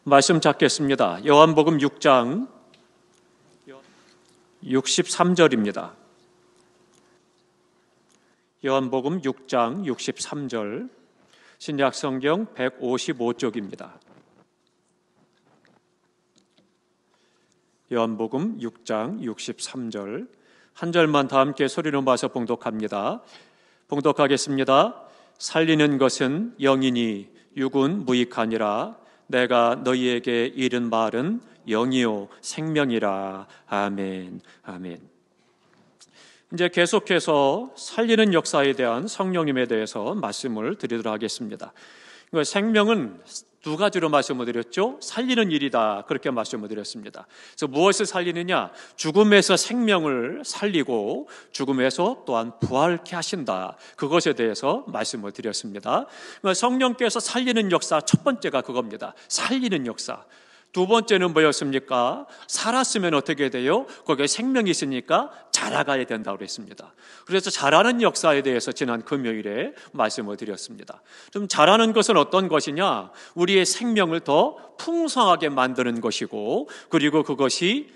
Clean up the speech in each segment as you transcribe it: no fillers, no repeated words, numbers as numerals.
말씀 찾겠습니다. 요한복음 6장 63절입니다. 요한복음 6장 63절, 신약성경 155쪽입니다. 요한복음 6장 63절, 한 절만 다 함께 소리로 모아서 봉독합니다. 봉독하겠습니다. 살리는 것은 영이니 육은 무익하니라. 내가 너희에게 이른 말은 영이요 생명이라. 아멘. 아멘. 이제 계속해서 살리는 역사에 대한 성령님에 대해서 말씀을 드리도록 하겠습니다. 생명은 두 가지로 말씀을 드렸죠. 살리는 일이다, 그렇게 말씀을 드렸습니다. 그래서 무엇을 살리느냐? 죽음에서 생명을 살리고 죽음에서 또한 부활케 하신다, 그것에 대해서 말씀을 드렸습니다. 성령께서 살리는 역사, 첫 번째가 그겁니다. 살리는 역사. 두 번째는 뭐였습니까? 살았으면 어떻게 돼요? 거기에 생명이 있으니까 자라가야 된다고 그랬습니다. 그래서 자라는 역사에 대해서 지난 금요일에 말씀을 드렸습니다. 좀 자라는 것은 어떤 것이냐? 우리의 생명을 더 풍성하게 만드는 것이고, 그리고 그것이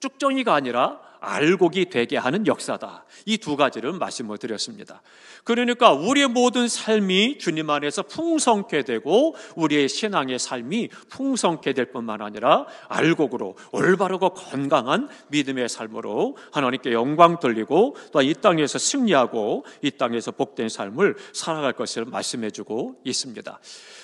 쭉정이가 아니라 알곡이 되게 하는 역사다. 이 두 가지를 말씀을 드렸습니다. 그러니까 우리의 모든 삶이 주님 안에서 풍성케 되고 우리의 신앙의 삶이 풍성케 될 뿐만 아니라 알곡으로 올바르고 건강한 믿음의 삶으로 하나님께 영광 돌리고 또 이 땅에서 승리하고 이 땅에서 복된 삶을 살아갈 것을 말씀해주고 있습니다.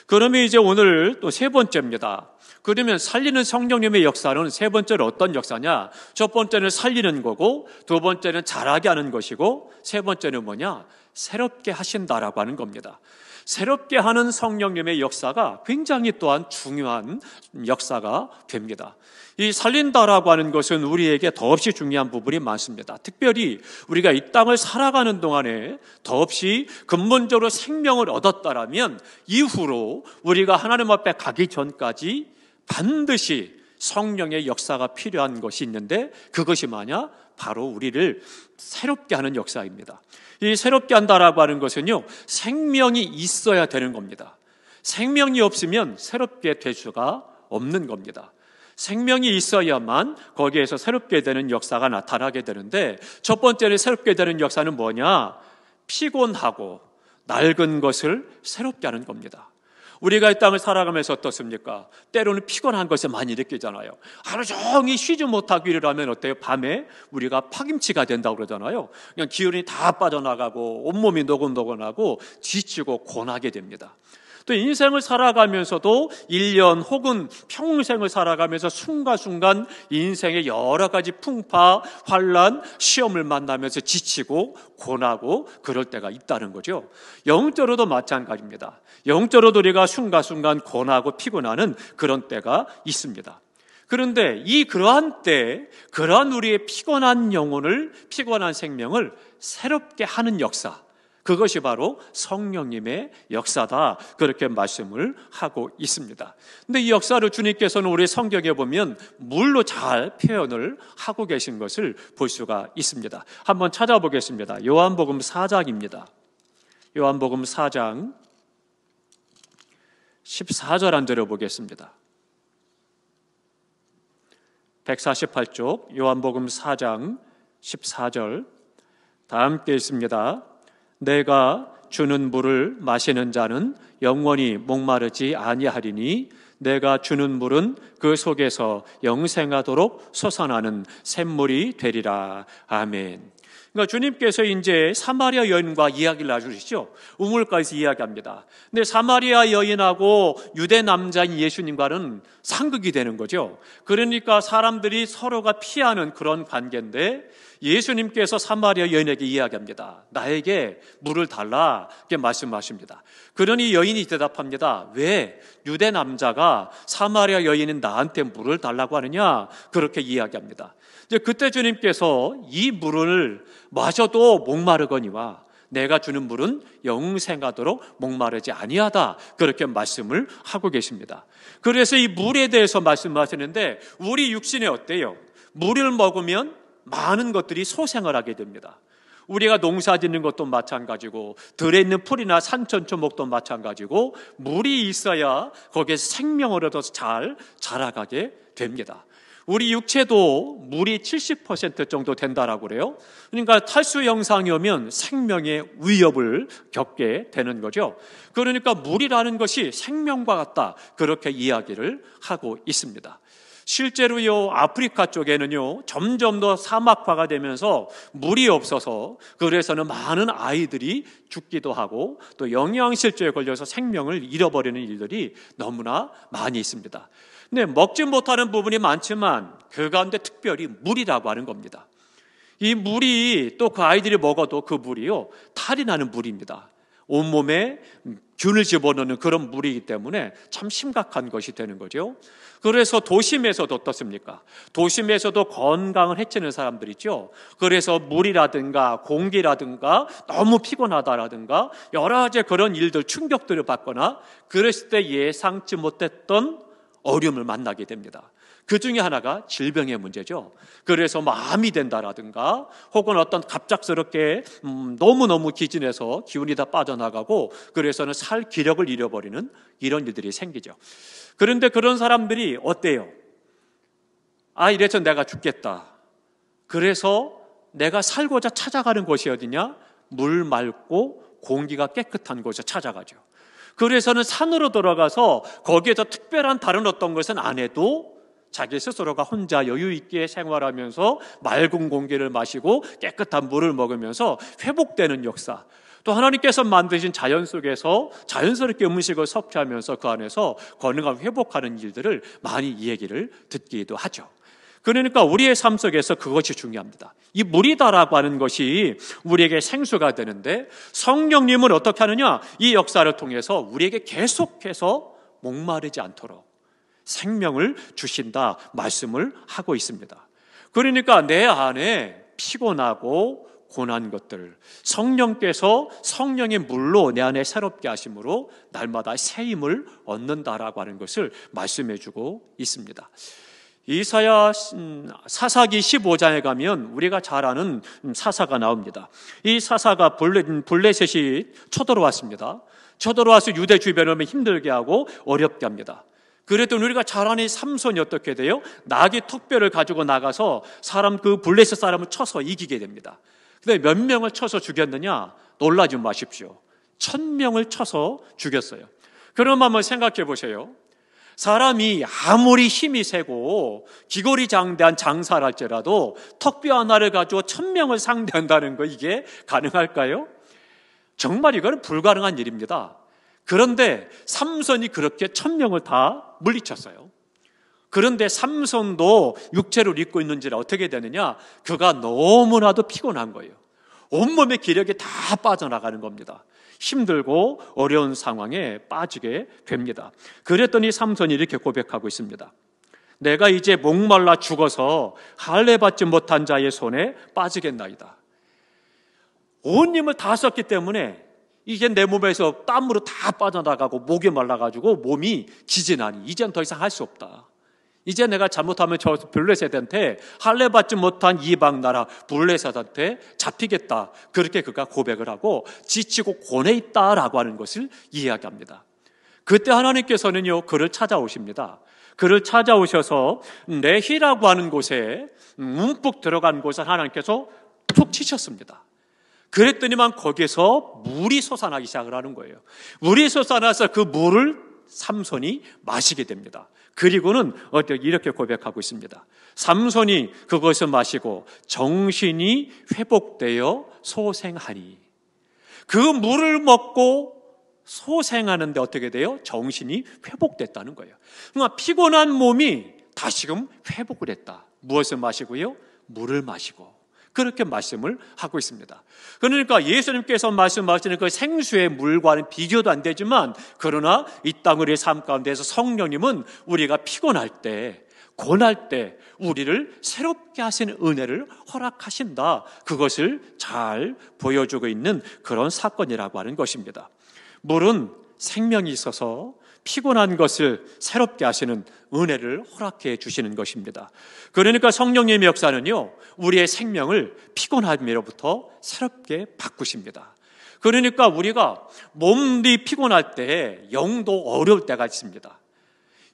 그러면 이제 오늘 또 세 번째입니다. 그러면 살리는 성령님의 역사는 세 번째는 어떤 역사냐? 첫 번째는 살리는 거고, 두 번째는 자라게 하는 것이고, 세 번째는 뭐냐? 새롭게 하신다라고 하는 겁니다. 새롭게 하는 성령님의 역사가 굉장히 또한 중요한 역사가 됩니다. 이 살린다라고 하는 것은 우리에게 더없이 중요한 부분이 많습니다. 특별히 우리가 이 땅을 살아가는 동안에 더없이 근본적으로 생명을 얻었다라면 이후로 우리가 하나님 앞에 가기 전까지 반드시 성령의 역사가 필요한 것이 있는데, 그것이 뭐냐? 바로 우리를 새롭게 하는 역사입니다. 이 새롭게 한다라고 하는 것은요, 생명이 있어야 되는 겁니다. 생명이 없으면 새롭게 될 수가 없는 겁니다. 생명이 있어야만 거기에서 새롭게 되는 역사가 나타나게 되는데, 첫 번째로 새롭게 되는 역사는 뭐냐? 피곤하고 낡은 것을 새롭게 하는 겁니다. 우리가 이 땅을 살아가면서 어떻습니까? 때로는 피곤한 것을 많이 느끼잖아요. 하루 종일 쉬지 못하고 일을 하면 어때요? 밤에 우리가 파김치가 된다고 그러잖아요. 그냥 기운이 다 빠져나가고 온몸이 노곤노곤하고 지치고 고나게 됩니다. 또 인생을 살아가면서도 1년 혹은 평생을 살아가면서 순간순간 인생의 여러 가지 풍파, 환란, 시험을 만나면서 지치고 고나고 그럴 때가 있다는 거죠. 영적으로도 마찬가지입니다. 영적으로도 우리가 순간순간 고나고 피곤하는 그런 때가 있습니다. 그런데 그러한 때, 그러한 우리의 피곤한 영혼을, 피곤한 생명을 새롭게 하는 역사, 그것이 바로 성령님의 역사다, 그렇게 말씀을 하고 있습니다. 근데 이 역사를 주님께서는 우리 성경에 보면 물로 잘 표현을 하고 계신 것을 볼 수가 있습니다. 한번 찾아보겠습니다. 요한복음 4장입니다. 요한복음 4장 14절 한 절을 보겠습니다. 148쪽 요한복음 4장 14절 다 함께 읽습니다. 내가 주는 물을 마시는 자는 영원히 목마르지 아니하리니 내가 주는 물은 그 속에서 영생하도록 솟아나는 샘물이 되리라. 아멘. 그러니까 주님께서 이제 사마리아 여인과 이야기를 나누시죠. 우물가에서 이야기합니다. 근데 사마리아 여인하고 유대 남자인 예수님과는 상극이 되는 거죠. 그러니까 사람들이 서로가 피하는 그런 관계인데, 예수님께서 사마리아 여인에게 이야기합니다. 나에게 물을 달라, 이렇게 말씀하십니다. 그러니 여인이 대답합니다. 왜 유대 남자가 사마리아 여인인 나한테 물을 달라고 하느냐, 그렇게 이야기합니다. 이제 그때 주님께서 이 물을 마셔도 목마르거니와 내가 주는 물은 영생하도록 목마르지 아니하다, 그렇게 말씀을 하고 계십니다. 그래서 이 물에 대해서 말씀하시는데, 우리 육신에 어때요? 물을 먹으면 많은 것들이 소생을 하게 됩니다. 우리가 농사 짓는 것도 마찬가지고 들에 있는 풀이나 산천초목도 마찬가지고 물이 있어야 거기에서 생명을 얻어서 잘 자라가게 됩니다. 우리 육체도 물이 70% 정도 된다라고 그래요. 그러니까 탈수 현상이 오면 생명의 위협을 겪게 되는 거죠. 그러니까 물이라는 것이 생명과 같다, 그렇게 이야기를 하고 있습니다. 실제로요, 아프리카 쪽에는요, 점점 더 사막화가 되면서 물이 없어서 그래서는 많은 아이들이 죽기도 하고 또 영양실조에 걸려서 생명을 잃어버리는 일들이 너무나 많이 있습니다. 근데 먹지 못하는 부분이 많지만 그 가운데 특별히 물이라고 하는 겁니다. 이 물이 또 그 아이들이 먹어도 그 물이요, 탈이 나는 물입니다. 온몸에 균을 집어넣는 그런 물이기 때문에 참 심각한 것이 되는 거죠. 그래서 도심에서도 어떻습니까? 도심에서도 건강을 해치는 사람들 있죠. 그래서 물이라든가 공기라든가 너무 피곤하다라든가 여러 가지 그런 일들, 충격들을 받거나 그랬을 때 예상치 못했던 어려움을 만나게 됩니다. 그 중에 하나가 질병의 문제죠. 그래서 암이 된다라든가 혹은 어떤 갑작스럽게 너무너무 기진해서 기운이 다 빠져나가고 그래서는 살 기력을 잃어버리는 이런 일들이 생기죠. 그런데 그런 사람들이 어때요? 이래서 내가 죽겠다. 그래서 내가 살고자 찾아가는 곳이 어디냐? 물 맑고 공기가 깨끗한 곳에 찾아가죠. 그래서는 산으로 들어가서 거기에서 특별한 다른 어떤 것은 안 해도 자기 스스로가 혼자 여유 있게 생활하면서 맑은 공기를 마시고 깨끗한 물을 먹으면서 회복되는 역사, 또 하나님께서 만드신 자연 속에서 자연스럽게 음식을 섭취하면서 그 안에서 건강을 회복하는 일들을 많이 이 얘기를 듣기도 하죠. 그러니까 우리의 삶 속에서 그것이 중요합니다. 이 물이다라고 하는 것이 우리에게 생수가 되는데 성령님은 어떻게 하느냐? 이 역사를 통해서 우리에게 계속해서 목마르지 않도록 생명을 주신다 말씀을 하고 있습니다. 그러니까 내 안에 피곤하고 고난 것들, 성령께서 성령의 물로 내 안에 새롭게 하심으로 날마다 새 힘을 얻는다라고 하는 것을 말씀해 주고 있습니다. 이사야 사사기 15장에 가면 우리가 잘 아는 사사가 나옵니다. 이 사사가 블레셋이 쳐들어왔습니다. 쳐들어와서 유대 주변을 힘들게 하고 어렵게 합니다. 그랬더니 우리가 잘 아는 삼손이 어떻게 돼요? 나귀 턱뼈를 가지고 나가서 그 블레셋 사람을 쳐서 이기게 됩니다. 근데 몇 명을 쳐서 죽였느냐? 놀라지 마십시오. 1000명을 쳐서 죽였어요. 그럼 한번 생각해 보세요. 사람이 아무리 힘이 세고 기골이장대한 장사를 할지라도 턱뼈 하나를 가지고 1000명을 상대한다는 거, 이게 가능할까요? 정말 이거는 불가능한 일입니다. 그런데 삼손이 그렇게 1000명을 다 물리쳤어요. 그런데 삼손도 육체를 입고 있는지라 어떻게 되느냐? 그가 너무나도 피곤한 거예요. 온몸의 기력이 다 빠져나가는 겁니다. 힘들고 어려운 상황에 빠지게 됩니다. 그랬더니 삼손이 이렇게 고백하고 있습니다. 내가 이제 목말라 죽어서 할례받지 못한 자의 손에 빠지겠나이다. 온 힘을 다 썼기 때문에 이제 내 몸에서 땀으로 다 빠져나가고 목이 말라가지고 몸이 기진하니 이젠 더 이상 할 수 없다. 이제 내가 잘못하면 저 블레셋한테 할례받지 못한 이방 나라 블레셋한테 잡히겠다. 그렇게 그가 고백을 하고 지치고 고뇌 있다라고 하는 것을 이야기합니다. 그때 하나님께서는요, 그를 찾아오십니다. 그를 찾아오셔서 레히라고 하는 곳에 움푹 들어간 곳에 하나님께서 툭 치셨습니다. 그랬더니만 거기서 물이 솟아나기 시작을 하는 거예요. 물이 솟아나서 그 물을 삼손이 마시게 됩니다. 그리고는 이렇게 고백하고 있습니다. 삼손이 그것을 마시고 정신이 회복되어 소생하니. 그 물을 먹고 소생하는데 어떻게 돼요? 정신이 회복됐다는 거예요. 그러니까 피곤한 몸이 다시금 회복을 했다. 무엇을 마시고요? 물을 마시고. 그렇게 말씀을 하고 있습니다. 그러니까 예수님께서 말씀하시는 그 생수의 물과는 비교도 안 되지만, 그러나 이 땅의 삶 가운데서 성령님은 우리가 피곤할 때, 고날 때 우리를 새롭게 하시는 은혜를 허락하신다. 그것을 잘 보여주고 있는 그런 사건이라고 하는 것입니다. 물은 생명이 있어서 피곤한 것을 새롭게 하시는 은혜를 허락해 주시는 것입니다. 그러니까 성령님의 역사는요, 우리의 생명을 피곤함으로부터 새롭게 바꾸십니다. 그러니까 우리가 몸이 피곤할 때 영도 어려울 때가 있습니다.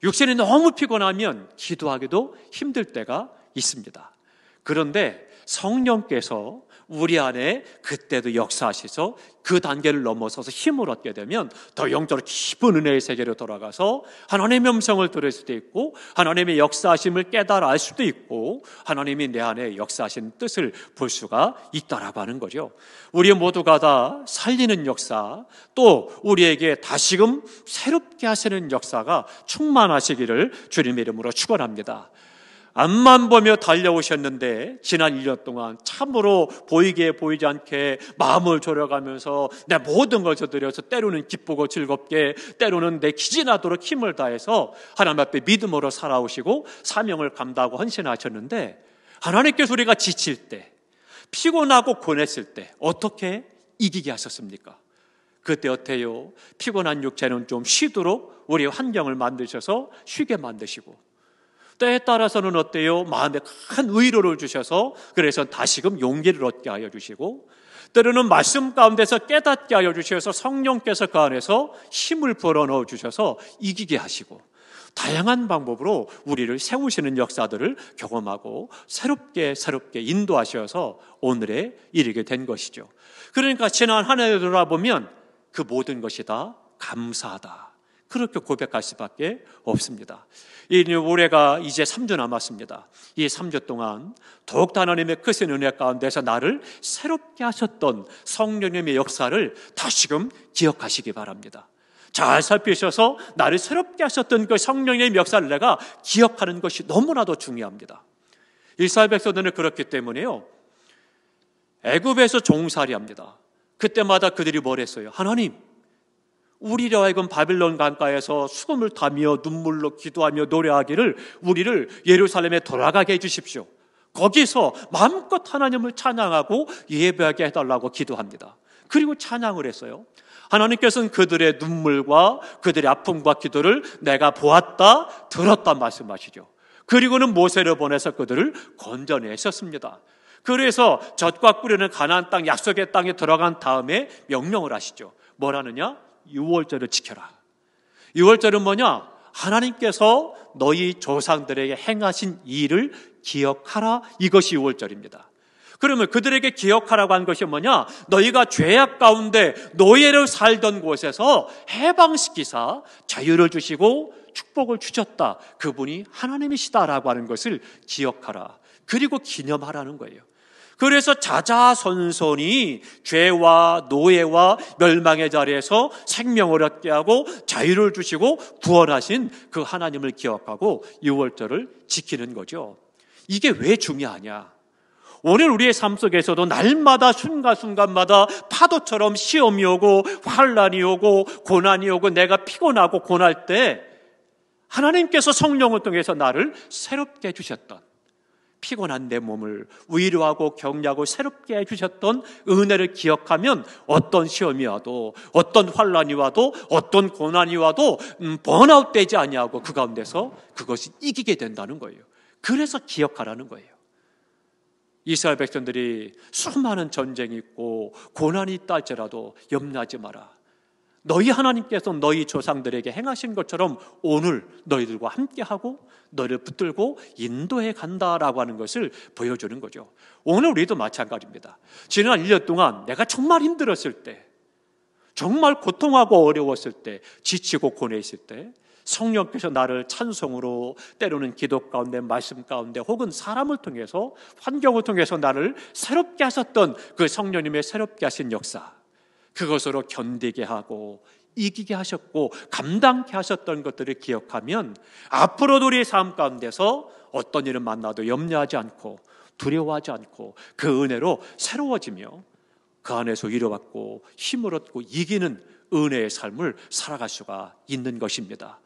육신이 너무 피곤하면 기도하기도 힘들 때가 있습니다. 그런데 성령께서 우리 안에 그때도 역사하셔서 그 단계를 넘어서서 힘을 얻게 되면 더 영적으로 깊은 은혜의 세계로 돌아가서 하나님의 음성을 들을 수도 있고, 하나님의 역사하심을 깨달아 알 수도 있고, 하나님이 내 안에 역사하신 뜻을 볼 수가 있다라고 하는 거죠. 우리 모두가 다 살리는 역사, 또 우리에게 다시금 새롭게 하시는 역사가 충만하시기를 주님의 이름으로 축원합니다. 앞만 보며 달려오셨는데 지난 1년 동안 참으로 보이게 보이지 않게 마음을 졸여가면서 내 모든 것을 드려서 때로는 기쁘고 즐겁게, 때로는 내 기진하도록 힘을 다해서 하나님 앞에 믿음으로 살아오시고 사명을 감당하고 헌신하셨는데, 하나님께서 우리가 지칠 때, 피곤하고 고냈을 때 어떻게 이기게 하셨습니까? 그때 어때요? 피곤한 육체는 좀 쉬도록 우리의 환경을 만드셔서 쉬게 만드시고, 때에 따라서는 어때요? 마음에 큰 위로를 주셔서 그래서 다시금 용기를 얻게 하여 주시고, 때로는 말씀 가운데서 깨닫게 하여 주셔서 성령께서 그 안에서 힘을 불어넣어 주셔서 이기게 하시고, 다양한 방법으로 우리를 세우시는 역사들을 경험하고 새롭게 인도하셔서 오늘에 이르게 된 것이죠. 그러니까 지난 한 해를 돌아보면 그 모든 것이 다 감사하다, 그렇게 고백할 수밖에 없습니다. 이 올해가 이제 3주 남았습니다. 이 3주 동안 더욱더 하나님의 크신 은혜 가운데서 나를 새롭게 하셨던 성령님의 역사를 다시금 기억하시기 바랍니다. 잘 살피셔서 나를 새롭게 하셨던 그 성령님의 역사를 내가 기억하는 것이 너무나도 중요합니다. 이스라엘 백성들은 그렇기 때문에요, 애굽에서 종살이합니다. 그때마다 그들이 뭘 했어요? 하나님, 우리로 하여금 바빌론 강가에서 수금을 타며 눈물로 기도하며 노래하기를 우리를 예루살렘에 돌아가게 해주십시오. 거기서 마음껏 하나님을 찬양하고 예배하게 해달라고 기도합니다. 그리고 찬양을 했어요. 하나님께서는 그들의 눈물과 그들의 아픔과 기도를 내가 보았다, 들었다 말씀하시죠. 그리고는 모세를 보내서 그들을 건져내셨습니다. 그래서 젖과 꿀이는 가나안 땅, 약속의 땅에 들어간 다음에 명령을 하시죠. 뭐라느냐? 유월절을 지켜라. 유월절은 뭐냐? 하나님께서 너희 조상들에게 행하신 일을 기억하라, 이것이 유월절입니다. 그러면 그들에게 기억하라고 한 것이 뭐냐? 너희가 죄악 가운데 노예로 살던 곳에서 해방시키사 자유를 주시고 축복을 주셨다, 그분이 하나님이시다라고 하는 것을 기억하라, 그리고 기념하라는 거예요. 그래서 자자손손이 죄와 노예와 멸망의 자리에서 생명을 얻게 하고 자유를 주시고 구원하신 그 하나님을 기억하고 유월절을 지키는 거죠. 이게 왜 중요하냐? 오늘 우리의 삶 속에서도 날마다 순간순간마다 파도처럼 시험이 오고 환난이 오고 고난이 오고 내가 피곤하고 고날 때 하나님께서 성령을 통해서 나를 새롭게 해주셨던, 피곤한 내 몸을 위로하고 격려하고 새롭게 해주셨던 은혜를 기억하면 어떤 시험이 와도, 어떤 환난이 와도, 어떤 고난이 와도 번아웃 되지 아니하고 그 가운데서 그것이 이기게 된다는 거예요. 그래서 기억하라는 거예요. 이스라엘 백성들이 수많은 전쟁이 있고 고난이 있다 할지라도 염려하지 마라. 너희 하나님께서 너희 조상들에게 행하신 것처럼 오늘 너희들과 함께하고 너를 붙들고 인도해 간다라고 하는 것을 보여주는 거죠. 오늘 우리도 마찬가지입니다. 지난 1년 동안 내가 정말 힘들었을 때, 정말 고통하고 어려웠을 때, 지치고 고뇌했을 때 성령께서 나를 찬송으로, 때로는 기도 가운데, 말씀 가운데, 혹은 사람을 통해서, 환경을 통해서 나를 새롭게 하셨던 그 성령님의 새롭게 하신 역사, 그것으로 견디게 하고 이기게 하셨고 감당케 하셨던 것들을 기억하면 앞으로도 우리의 삶 가운데서 어떤 일을 만나도 염려하지 않고 두려워하지 않고 그 은혜로 새로워지며 그 안에서 위로받고 힘을 얻고 이기는 은혜의 삶을 살아갈 수가 있는 것입니다.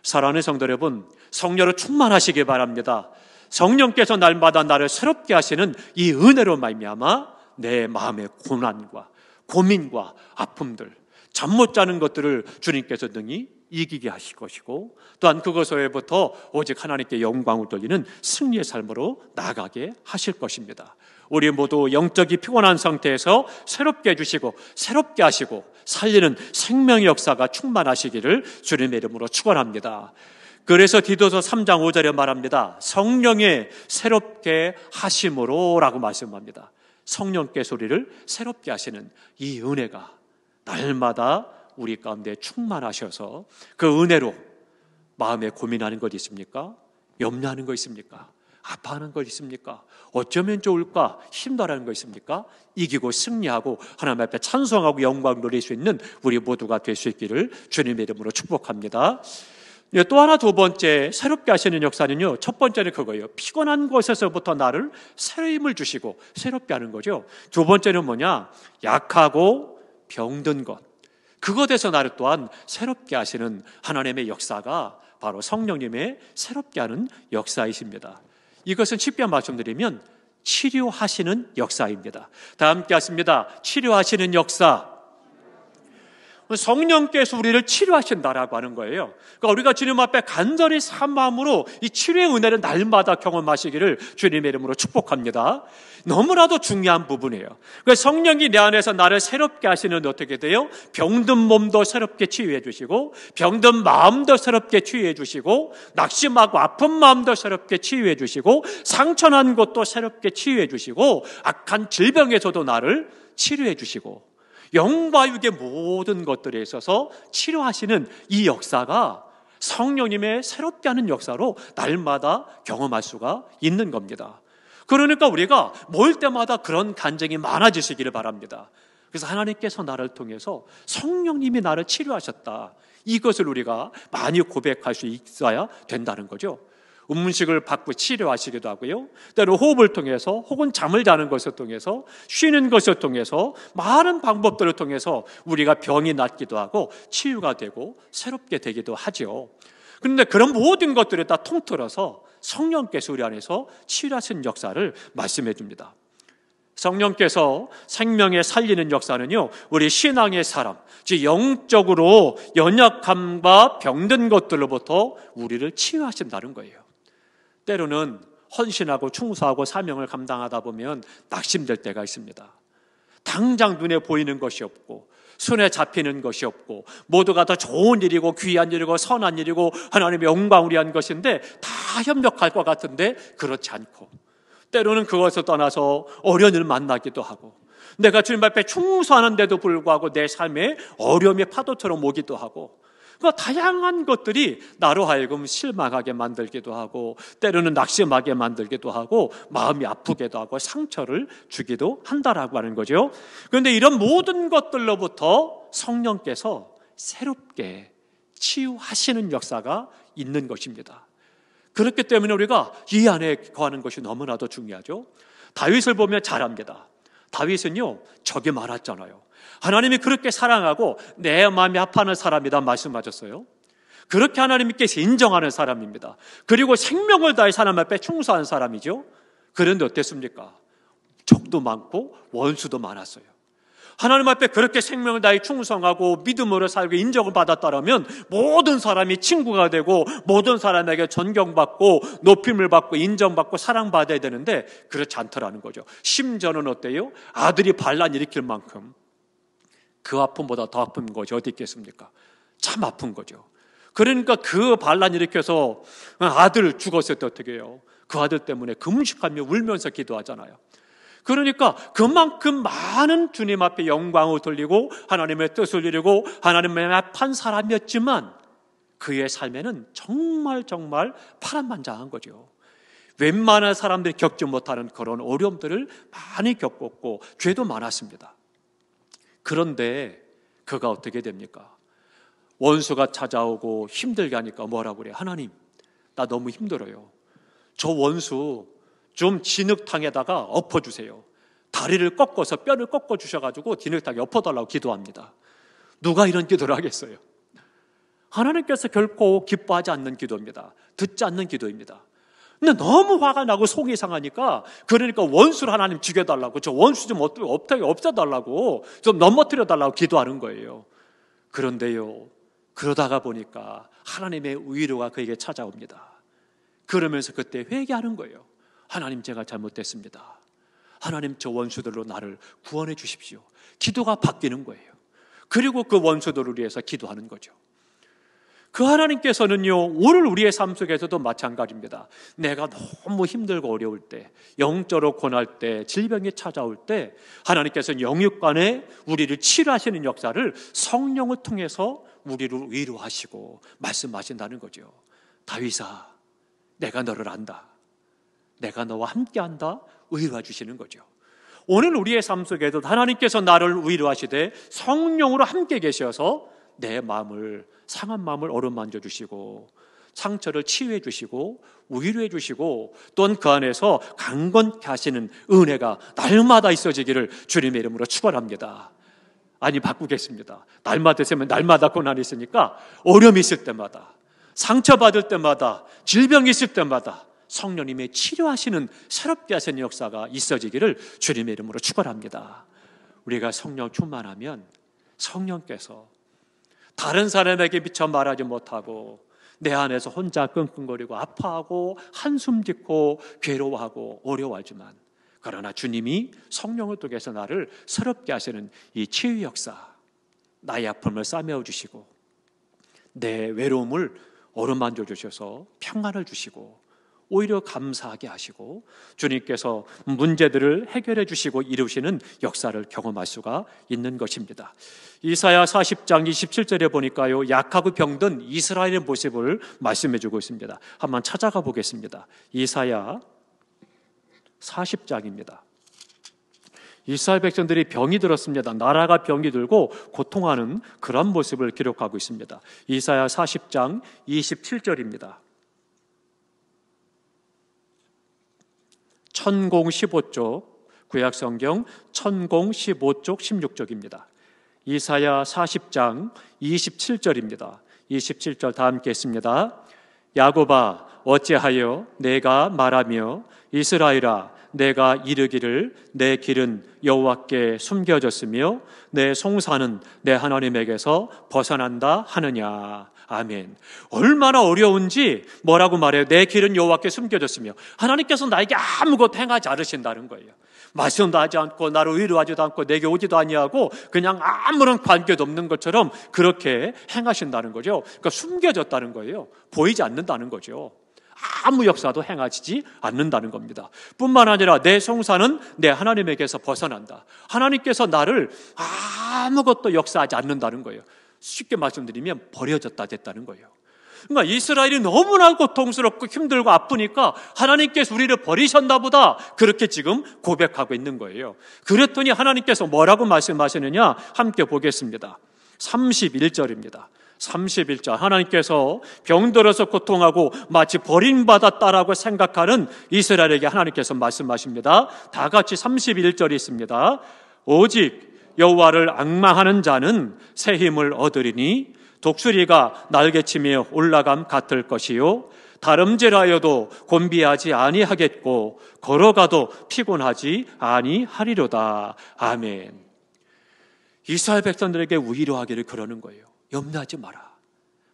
사랑하는 성도 여러분, 성령으로 충만하시기 바랍니다. 성령께서 날마다 나를 새롭게 하시는 이 은혜로 말미암아 내 마음의 고난과 고민과 아픔들, 잠 못 자는 것들을 주님께서 능히 이기게 하실 것이고, 또한 그것에부터 오직 하나님께 영광을 돌리는 승리의 삶으로 나아가게 하실 것입니다. 우리 모두 영적이 피곤한 상태에서 새롭게 해주시고 새롭게 하시고 살리는 생명의 역사가 충만하시기를 주님의 이름으로 축원합니다. 그래서 디도서 3장 5절에 말합니다. 성령의 새롭게 하심으로 라고 말씀합니다. 성령께서 우리를 새롭게 하시는 이 은혜가 날마다 우리 가운데 충만하셔서 그 은혜로 마음에 고민하는 것 있습니까? 염려하는 것 있습니까? 아파하는 것 있습니까? 어쩌면 좋을까? 힘들어하는 것 있습니까? 이기고 승리하고 하나님 앞에 찬송하고 영광 누릴 수 있는 우리 모두가 될 수 있기를 주님의 이름으로 축복합니다. 또 하나, 두 번째 새롭게 하시는 역사는요, 첫 번째는 그거예요. 피곤한 곳에서부터 나를 새로운 힘을 주시고 새롭게 하는 거죠. 두 번째는 뭐냐? 약하고 병든 것, 그것에서 나를 또한 새롭게 하시는 하나님의 역사가 바로 성령님의 새롭게 하는 역사이십니다. 이것은 쉽게 말씀드리면 치료하시는 역사입니다. 다 함께 하십니다. 치료하시는 역사. 성령께서 우리를 치료하신다라고 하는 거예요. 그러니까 우리가 주님 앞에 간절히 산 마음으로 이 치료의 은혜를 날마다 경험하시기를 주님의 이름으로 축복합니다. 너무나도 중요한 부분이에요. 그러니까 성령이 내 안에서 나를 새롭게 하시는 어떻게 돼요? 병든 몸도 새롭게 치유해 주시고, 병든 마음도 새롭게 치유해 주시고, 낙심하고 아픈 마음도 새롭게 치유해 주시고, 상처난 것도 새롭게 치유해 주시고, 악한 질병에서도 나를 치료해 주시고, 영과 육의 모든 것들에 있어서 치료하시는 이 역사가 성령님의 새롭게 하는 역사로 날마다 경험할 수가 있는 겁니다. 그러니까 우리가 모일 때마다 그런 간증이 많아지시기를 바랍니다. 그래서 하나님께서 나를 통해서 성령님이 나를 치료하셨다, 이것을 우리가 많이 고백할 수 있어야 된다는 거죠. 음식을 받고 치료하시기도 하고요, 때로 호흡을 통해서 혹은 잠을 자는 것을 통해서, 쉬는 것을 통해서, 많은 방법들을 통해서 우리가 병이 낫기도 하고 치유가 되고 새롭게 되기도 하죠. 그런데 그런 모든 것들을 다 통틀어서 성령께서 우리 안에서 치유하신 역사를 말씀해 줍니다. 성령께서 생명에 살리는 역사는요, 우리 신앙의 사람, 즉 영적으로 연약함과 병든 것들로부터 우리를 치유하신다는 거예요. 때로는 헌신하고 충성하고 사명을 감당하다 보면 낙심될 때가 있습니다. 당장 눈에 보이는 것이 없고 손에 잡히는 것이 없고 모두가 더 좋은 일이고 귀한 일이고 선한 일이고 하나님의 영광을 위한 것인데 다 협력할 것 같은데 그렇지 않고, 때로는 그것을 떠나서 어려운 일을 만나기도 하고, 내가 주님 앞에 충성하는데도 불구하고 내 삶에 어려움의 파도처럼 오기도 하고, 그 다양한 것들이 나로 하여금 실망하게 만들기도 하고, 때로는 낙심하게 만들기도 하고, 마음이 아프기도 하고 상처를 주기도 한다라고 하는 거죠. 그런데 이런 모든 것들로부터 성령께서 새롭게 치유하시는 역사가 있는 것입니다. 그렇기 때문에 우리가 이 안에 거하는 것이 너무나도 중요하죠. 다윗을 보면 잘 압니다. 다윗은요, 적이 많았잖아요. 하나님이 그렇게 사랑하고 내 마음이 아파하는 사람이다 말씀하셨어요. 그렇게 하나님께서 인정하는 사람입니다. 그리고 생명을 다해 하나님 앞에 충성한 사람이죠. 그런데 어땠습니까? 적도 많고 원수도 많았어요. 하나님 앞에 그렇게 생명을 다해 충성하고 믿음으로 살고 인정을 받았다면 모든 사람이 친구가 되고 모든 사람에게 존경받고 높임을 받고 인정받고 사랑받아야 되는데 그렇지 않더라는 거죠. 심지어는 어때요? 아들이 반란 일으킬 만큼 그 아픔보다 더 아픈 것이 어디 있겠습니까? 참 아픈 거죠. 그러니까 그 반란 일으켜서 아들 죽었을 때 어떻게 해요? 그 아들 때문에 금식하며 울면서 기도하잖아요. 그러니까 그만큼 많은 주님 앞에 영광을 돌리고 하나님의 뜻을 이루고 하나님의 합한 사람이었지만 그의 삶에는 정말 파란만장한 거죠. 웬만한 사람들이 겪지 못하는 그런 어려움들을 많이 겪었고 죄도 많았습니다. 그런데 그가 어떻게 됩니까? 원수가 찾아오고 힘들게 하니까 뭐라고 그래요? 하나님, 나 너무 힘들어요. 저 원수 좀 진흙탕에다가 엎어주세요. 다리를 꺾어서 뼈를 꺾어주셔가지고 진흙탕에 엎어달라고 기도합니다. 누가 이런 기도를 하겠어요? 하나님께서 결코 기뻐하지 않는 기도입니다. 듣지 않는 기도입니다. 근데 너무 화가 나고 속이 상하니까, 그러니까 원수를 하나님 죽여달라고, 저 원수 좀 없애달라고, 좀 넘어뜨려달라고 기도하는 거예요. 그런데요, 그러다가 보니까 하나님의 위로가 그에게 찾아옵니다. 그러면서 그때 회개하는 거예요. 하나님, 제가 잘못됐습니다. 하나님, 저 원수들로 나를 구원해 주십시오. 기도가 바뀌는 거예요. 그리고 그 원수들을 위해서 기도하는 거죠. 그 하나님께서는요, 오늘 우리의 삶 속에서도 마찬가지입니다. 내가 너무 힘들고 어려울 때, 영적으로 고날 때, 질병이 찾아올 때 하나님께서는 영육간에 우리를 치료하시는 역사를 성령을 통해서 우리를 위로하시고 말씀하신다는 거죠. 다윗아, 내가 너를 안다. 내가 너와 함께한다. 위로해 주시는 거죠. 오늘 우리의 삶 속에도 하나님께서 나를 위로하시되 성령으로 함께 계셔서 내 마음을, 상한 마음을 어루만져 주시고 상처를 치유해 주시고 위로해 주시고 또한 그 안에서 강건케 하시는 은혜가 날마다 있어지기를 주님의 이름으로 축원합니다. 아니, 바꾸겠습니다. 날마다 있으면 날마다 고난이 있으니까 어려움이 있을 때마다, 상처받을 때마다, 질병이 있을 때마다 성령님의 치료하시는, 새롭게 하시는 역사가 있어지기를 주님의 이름으로 축원합니다. 우리가 성령 충만하면 성령께서 다른 사람에게 미처 말하지 못하고 내 안에서 혼자 끙끙거리고 아파하고 한숨 짓고 괴로워하고 어려워하지만, 그러나 주님이 성령을 통해서 나를 새롭게 하시는 이 치유 역사, 나의 아픔을 싸매어 주시고 내 외로움을 어루만져 주셔서 평안을 주시고 오히려 감사하게 하시고 주님께서 문제들을 해결해 주시고 이루시는 역사를 경험할 수가 있는 것입니다. 이사야 40장 27절에 보니까요, 약하고 병든 이스라엘의 모습을 말씀해 주고 있습니다. 한번 찾아가 보겠습니다. 이사야 40장입니다. 이스라엘 백성들이 병이 들었습니다. 나라가 병이 들고 고통하는 그런 모습을 기록하고 있습니다. 이사야 40장 27절입니다. 천공 15쪽, 구약성경 천공 15쪽 16쪽입니다. 이사야 40장 27절입니다. 27절 다 함께 했습니다. 야곱아, 어찌하여 내가 말하며 이스라엘아, 내가 이르기를 내 길은 여호와께 숨겨졌으며 내 송사는 내 하나님에게서 벗어난다 하느냐. 아멘. 얼마나 어려운지 뭐라고 말해요? 내 길은 여호와께 숨겨졌으며 하나님께서 나에게 아무것도 행하지 않으신다는 거예요. 말씀도 하지 않고 나를 위로하지도 않고 내게 오지도 아니하고 그냥 아무런 관계도 없는 것처럼 그렇게 행하신다는 거죠. 그러니까 숨겨졌다는 거예요. 보이지 않는다는 거죠. 아무 역사도 행하지 않는다는 겁니다. 뿐만 아니라 내 송사는 내 하나님에게서 벗어난다. 하나님께서 나를 아무것도 역사하지 않는다는 거예요. 쉽게 말씀드리면 버려졌다 됐다는 거예요. 그러니까 이스라엘이 너무나 고통스럽고 힘들고 아프니까 하나님께서 우리를 버리셨나 보다, 그렇게 지금 고백하고 있는 거예요. 그랬더니 하나님께서 뭐라고 말씀하시느냐, 함께 보겠습니다. 31절입니다. 31절, 하나님께서 병들어서 고통하고 마치 버림받았다라고 생각하는 이스라엘에게 하나님께서 말씀하십니다. 다 같이 31절이 있습니다. 오직 여호와를 앙망하는 자는 새 힘을 얻으리니 독수리가 날개치며 올라감 같을 것이요 다름질하여도 곤비하지 아니하겠고 걸어가도 피곤하지 아니하리로다. 아멘. 이스라엘 백성들에게 위로하기를 그러는 거예요. 염려하지 마라.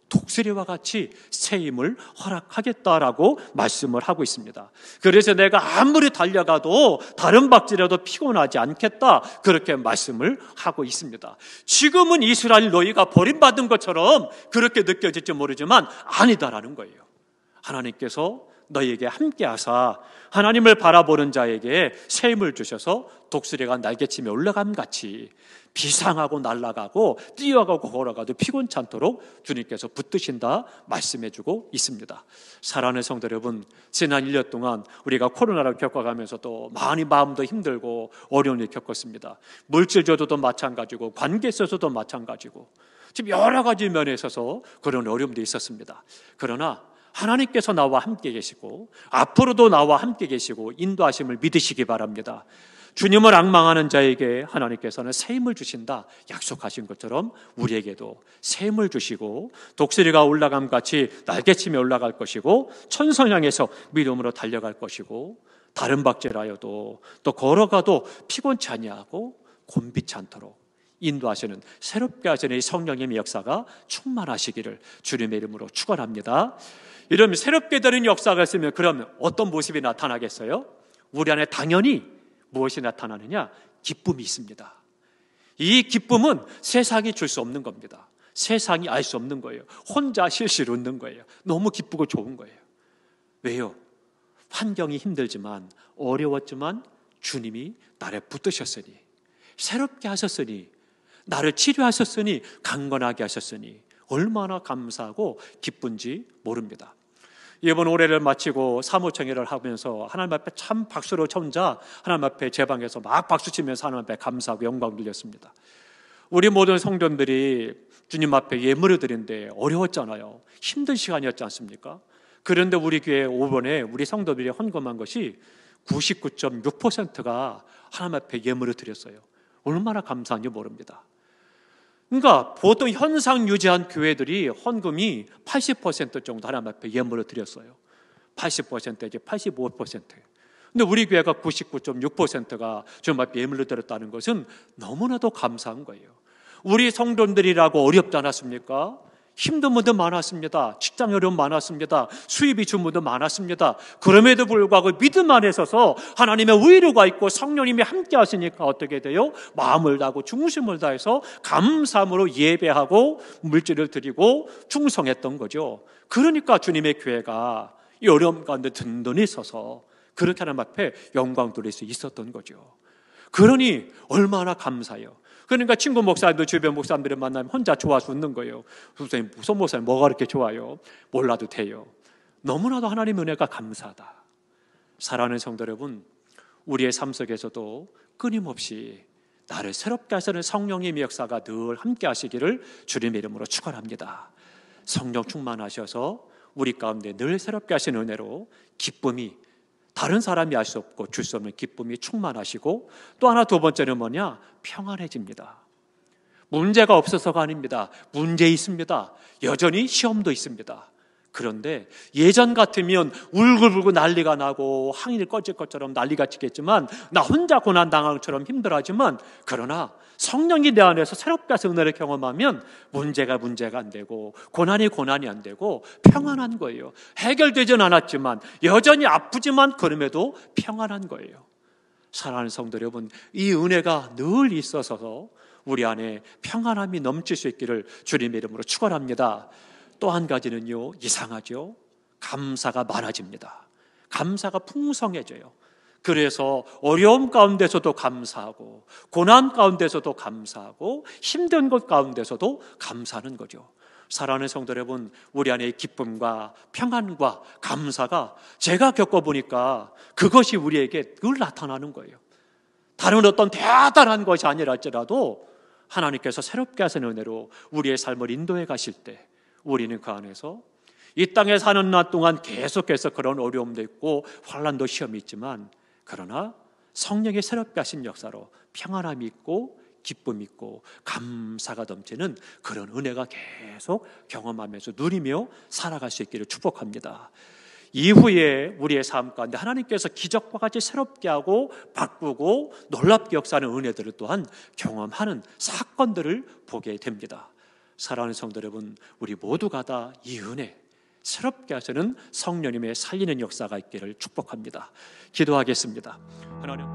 독수리와 같이 새 힘을 허락하겠다라고 말씀을 하고 있습니다. 그래서 내가 아무리 달려가도 다른 박질해도 피곤하지 않겠다, 그렇게 말씀을 하고 있습니다. 지금은 이스라엘 너희가 버림받은 것처럼 그렇게 느껴질지 모르지만 아니다라는 거예요. 하나님께서 너희에게 함께하사 하나님을 바라보는 자에게 새 힘을 주셔서 독수리가 날개치며 올라감같이 비상하고 날아가고 뛰어가고 걸어가도 피곤치 않도록 주님께서 붙드신다 말씀해주고 있습니다. 사랑하는 성도 여러분, 지난 1년 동안 우리가 코로나를 겪어가면서 또 많이 마음도 힘들고 어려운 일 겪었습니다. 물질적으로도 마찬가지고 관계에 있어서도 마찬가지고 지금 여러 가지 면에 있어서 그런 어려움도 있었습니다. 그러나 하나님께서 나와 함께 계시고 앞으로도 나와 함께 계시고 인도하심을 믿으시기 바랍니다. 주님을 앙망하는 자에게 하나님께서는 새 힘을 주신다 약속하신 것처럼 우리에게도 새 힘을 주시고 독수리가 올라감같이 날개치며 올라갈 것이고 천성 향해서 믿음으로 달려갈 것이고 다른 박질하여도 또 걸어가도 피곤치 아니하고 곤비치 않도록 인도하시는, 새롭게 하시는 성령님의 역사가 충만하시기를 주님의 이름으로 축원합니다. 이러면 새롭게 되는 역사가 있으면 그러면 어떤 모습이 나타나겠어요? 우리 안에 당연히 무엇이 나타나느냐? 기쁨이 있습니다. 이 기쁨은 세상이 줄 수 없는 겁니다. 세상이 알 수 없는 거예요. 혼자 실실 웃는 거예요. 너무 기쁘고 좋은 거예요. 왜요? 환경이 힘들지만, 어려웠지만 주님이 나를 붙드셨으니, 새롭게 하셨으니, 나를 치료하셨으니, 강건하게 하셨으니 얼마나 감사하고 기쁜지 모릅니다. 이번 올해를 마치고 사무총회를 하면서 하나님 앞에 참 박수로 혼자 하나님 앞에 제 방에서 막 박수치면서 하나님 앞에 감사하고 영광 돌렸습니다. 우리 모든 성도들이 주님 앞에 예물을 드리는데 어려웠잖아요. 힘든 시간이었지 않습니까? 그런데 우리 교회 5번에 우리 성도들이 헌금한 것이 99.6%가 하나님 앞에 예물을 드렸어요. 얼마나 감사한지 모릅니다. 그러니까 보통 현상 유지한 교회들이 헌금이 80% 정도 하나님 앞에 예물을 드렸어요. 80%이제 85%. 근데 우리 교회가 99.6%가 주님 앞에 예물을 드렸다는 것은 너무나도 감사한 거예요. 우리 성도들이라고 어렵지 않았습니까? 힘든 분도 많았습니다. 직장 어려움 많았습니다. 수입이 준 분도 많았습니다. 그럼에도 불구하고 믿음 안에 서서 하나님의 의로가 있고 성령님이 함께 하시니까 어떻게 돼요? 마음을 다하고 중심을 다해서 감사함으로 예배하고 물질을 드리고 충성했던 거죠. 그러니까 주님의 교회가 이 어려움 가운데 든든히 서서 그렇게 하나님 앞에 영광 돌릴 수 있었던 거죠. 그러니 얼마나 감사해요. 그러니까 친구 목사님들, 주변 목사님들을 만나면 혼자 좋아서 웃는 거예요. 선생님, 무슨 목사님 뭐가 그렇게 좋아요? 몰라도 돼요. 너무나도 하나님의 은혜가 감사하다. 사랑하는 성도 여러분, 우리의 삶 속에서도 끊임없이 나를 새롭게 하시는 성령님의 역사가 늘 함께 하시기를 주님의 이름으로 축원합니다. 성령 충만하셔서 우리 가운데 늘 새롭게 하시는 은혜로 기쁨이, 다른 사람이 알 수 없고 줄 수 없는 기쁨이 충만하시고, 또 하나 두 번째는 뭐냐? 평안해집니다. 문제가 없어서가 아닙니다. 문제 있습니다. 여전히 시험도 있습니다. 그런데 예전 같으면 울고불고 난리가 나고 항일 꺼질 것처럼 난리가 치겠지만, 나 혼자 고난당한 것처럼 힘들어하지만, 그러나 성령이 내 안에서 새롭게 하신 은혜를 경험하면 문제가 안 되고 고난이 안 되고 평안한 거예요. 해결되진 않았지만, 여전히 아프지만 그럼에도 평안한 거예요. 사랑하는 성도 여러분, 이 은혜가 늘 있어서 우리 안에 평안함이 넘칠 수 있기를 주님의 이름으로 축원합니다. 또 한 가지는요, 이상하죠? 감사가 많아집니다. 감사가 풍성해져요. 그래서 어려움 가운데서도 감사하고, 고난 가운데서도 감사하고, 힘든 것 가운데서도 감사하는 거죠. 사랑하는 성도 여러분, 우리 안에 기쁨과 평안과 감사가 제가 겪어보니까 그것이 우리에게 늘 나타나는 거예요. 다른 어떤 대단한 것이 아니라 할지라도 하나님께서 새롭게 하시는 은혜로 우리의 삶을 인도해 가실 때, 우리는 그 안에서 이 땅에 사는 날 동안 계속해서 그런 어려움도 있고 환난도 시험이 있지만, 그러나 성령의 새롭게 하신 역사로 평안함이 있고 기쁨이 있고 감사가 넘치는 그런 은혜가 계속 경험하면서 누리며 살아갈 수 있기를 축복합니다. 이후에 우리의 삶 가운데 하나님께서 기적과 같이 새롭게 하고 바꾸고 놀랍게 역사하는 은혜들을 또한 경험하는 사건들을 보게 됩니다. 사랑하는 성도 여러분, 우리 모두가 다 이 은혜, 새롭게 하시는 성령님의 살리는 역사가 있기를 축복합니다. 기도하겠습니다. 하나님,